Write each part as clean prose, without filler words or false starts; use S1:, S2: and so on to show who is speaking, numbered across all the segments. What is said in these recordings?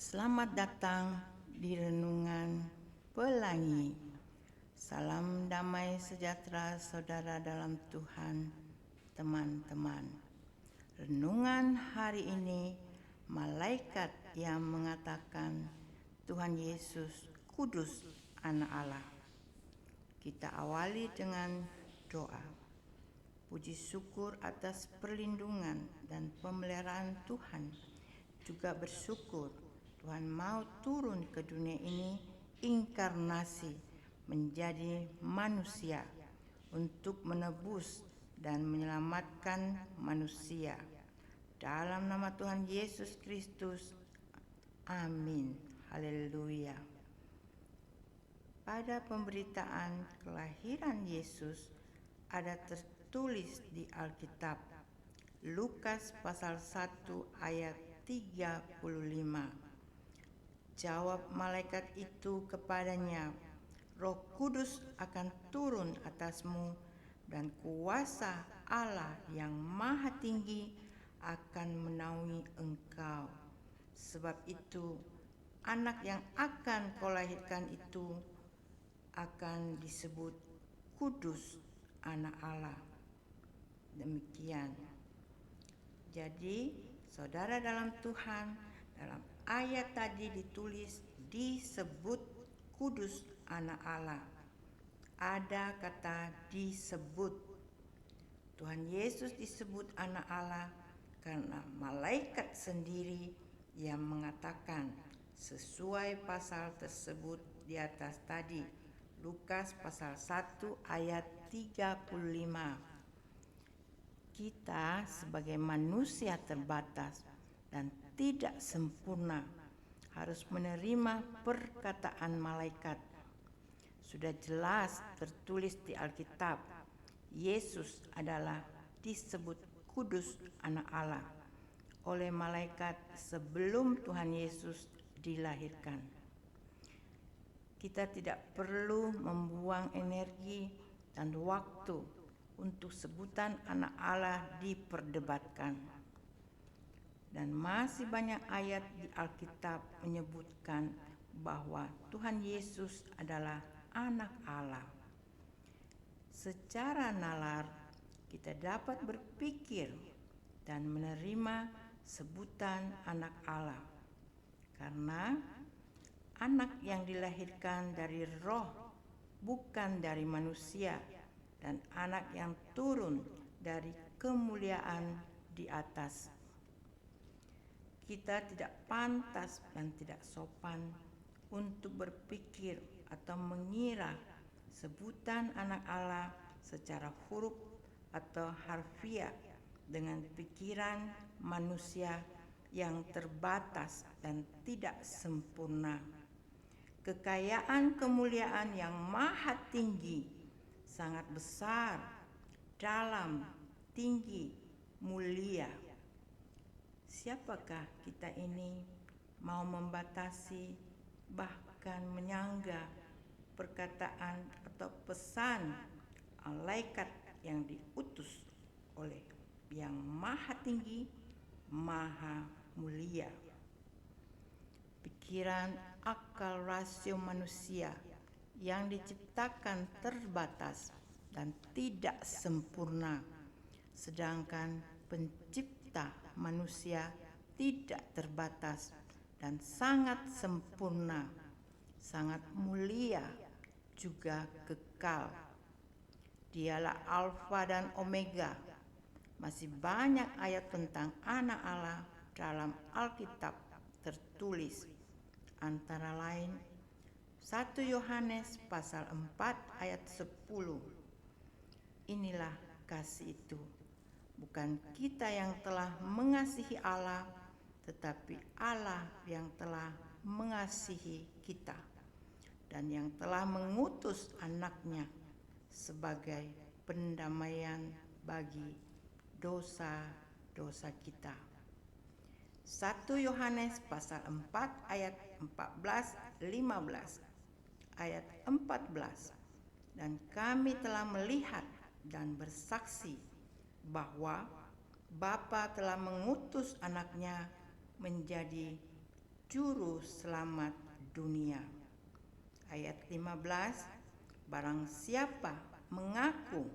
S1: Selamat datang di Renungan Pelangi. Salam damai sejahtera saudara dalam Tuhan, teman-teman. Renungan hari ini, malaikat yang mengatakan Tuhan Yesus Kudus Anak Allah. Kita awali dengan doa. Puji syukur atas perlindungan dan pemeliharaan Tuhan. Juga bersyukur Tuhan mau turun ke dunia ini inkarnasi menjadi manusia untuk menebus dan menyelamatkan manusia. Dalam nama Tuhan Yesus Kristus, amin. Haleluya. Pada pemberitaan kelahiran Yesus ada tertulis di Alkitab, Lukas pasal 1 ayat 35. Jawab malaikat itu kepadanya, Roh Kudus akan turun atasmu dan kuasa Allah yang Maha Tinggi akan menaungi engkau. Sebab itu, anak yang akan kau lahirkan itu akan disebut Kudus Anak Allah. Demikian. Jadi, saudara dalam Tuhan, dalam ayat tadi ditulis disebut Kudus Anak Allah. Ada kata disebut. Tuhan Yesus disebut Anak Allah karena malaikat sendiri yang mengatakan sesuai pasal tersebut di atas tadi. Lukas pasal 1 ayat 35. Kita sebagai manusia terbatas dan tidak sempurna harus menerima perkataan malaikat. Sudah jelas tertulis di Alkitab, Yesus adalah disebut Kudus Anak Allah oleh malaikat sebelum Tuhan Yesus dilahirkan. Kita tidak perlu membuang energi dan waktu untuk sebutan Anak Allah diperdebatkan. Dan masih banyak ayat di Alkitab menyebutkan bahwa Tuhan Yesus adalah Anak Allah. Secara nalar, kita dapat berpikir dan menerima sebutan Anak Allah, karena anak yang dilahirkan dari roh, bukan dari manusia, dan anak yang turun dari kemuliaan di atas. Kita tidak pantas dan tidak sopan untuk berpikir atau mengira sebutan Anak Allah secara huruf atau harfiah dengan pikiran manusia yang terbatas dan tidak sempurna. Kekayaan kemuliaan yang maha tinggi, sangat besar, dalam, tinggi, mulia. Siapakah kita ini mau membatasi bahkan menyangga perkataan atau pesan malaikat yang diutus oleh yang maha tinggi, maha mulia? Pikiran, akal, rasio manusia yang diciptakan terbatas dan tidak sempurna, sedangkan pencipta manusia tidak terbatas dan sangat sempurna, sangat mulia, juga kekal. Dialah Alfa dan Omega. Masih banyak ayat tentang Anak Allah dalam Alkitab tertulis, antara lain 1 Yohanes pasal 4 ayat 10. Inilah kasih itu, bukan kita yang telah mengasihi Allah, tetapi Allah yang telah mengasihi kita dan yang telah mengutus anaknya sebagai pendamaian bagi dosa-dosa kita. 1 Yohanes pasal 4 ayat 14-15. Ayat 14. Dan kami telah melihat dan bersaksi bahwa Bapa telah mengutus anaknya menjadi juru selamat dunia. Ayat 15, barang siapa mengaku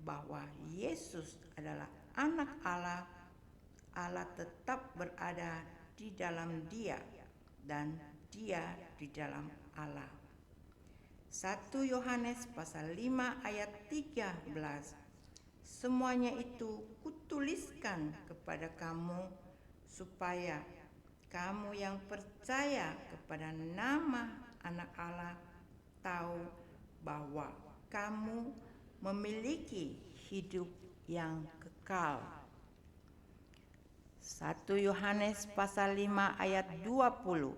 S1: bahwa Yesus adalah anak Allah, Allah tetap berada di dalam dia dan dia di dalam Allah. 1 Yohanes pasal 5 ayat 13, semuanya itu kutuliskan kepada kamu supaya kamu yang percaya kepada nama anak Allah tahu bahwa kamu memiliki hidup yang kekal. 1 Yohanes pasal 5 ayat 20,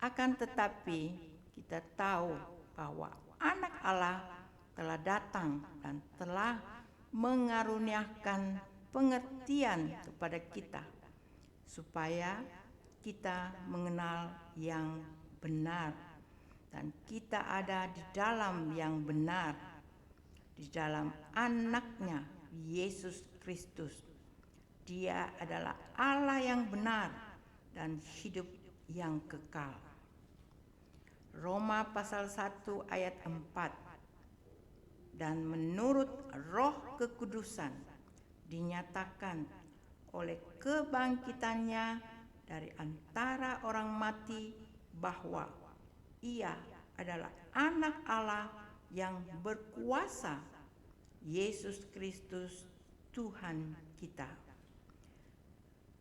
S1: akan tetapi kita tahu bahwa anak Allah telah datang dan telah mengaruniakan pengertian kepada kita, supaya kita mengenal yang benar, dan kita ada di dalam yang benar, di dalam anaknya Yesus Kristus. Dia adalah Allah yang benar dan hidup yang kekal. Roma pasal 1 ayat 4, dan menurut Roh Kekudusan dinyatakan oleh kebangkitannya dari antara orang mati bahwa ia adalah anak Allah yang berkuasa, Yesus Kristus Tuhan kita.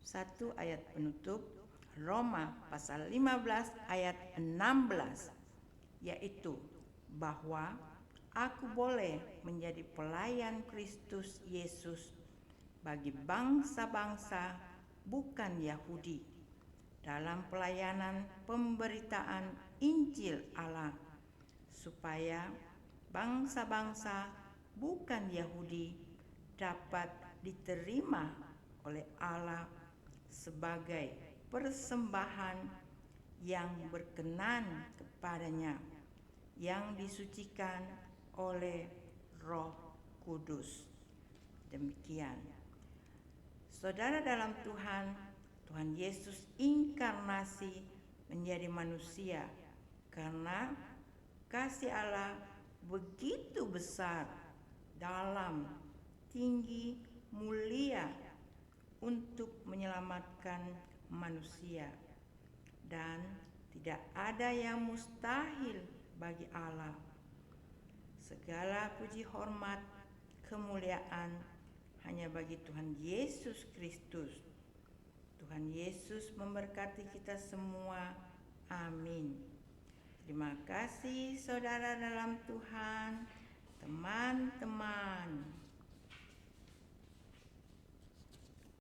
S1: Satu ayat penutup, Roma pasal 15 ayat 16, yaitu bahwa aku boleh menjadi pelayan Kristus Yesus bagi bangsa-bangsa bukan Yahudi dalam pelayanan pemberitaan Injil Allah, supaya bangsa-bangsa bukan Yahudi dapat diterima oleh Allah sebagai persembahan yang berkenan kepadanya, yang disucikan oleh Roh Kudus. Demikian. Saudara dalam Tuhan, Tuhan Yesus inkarnasi menjadi manusia karena kasih Allah begitu besar, dalam, tinggi, mulia untuk menyelamatkan manusia, dan tidak ada yang mustahil bagi Allah. Segala puji hormat kemuliaan hanya bagi Tuhan Yesus Kristus. Tuhan Yesus memberkati kita semua. Amin. Terima kasih saudara dalam Tuhan, teman-teman.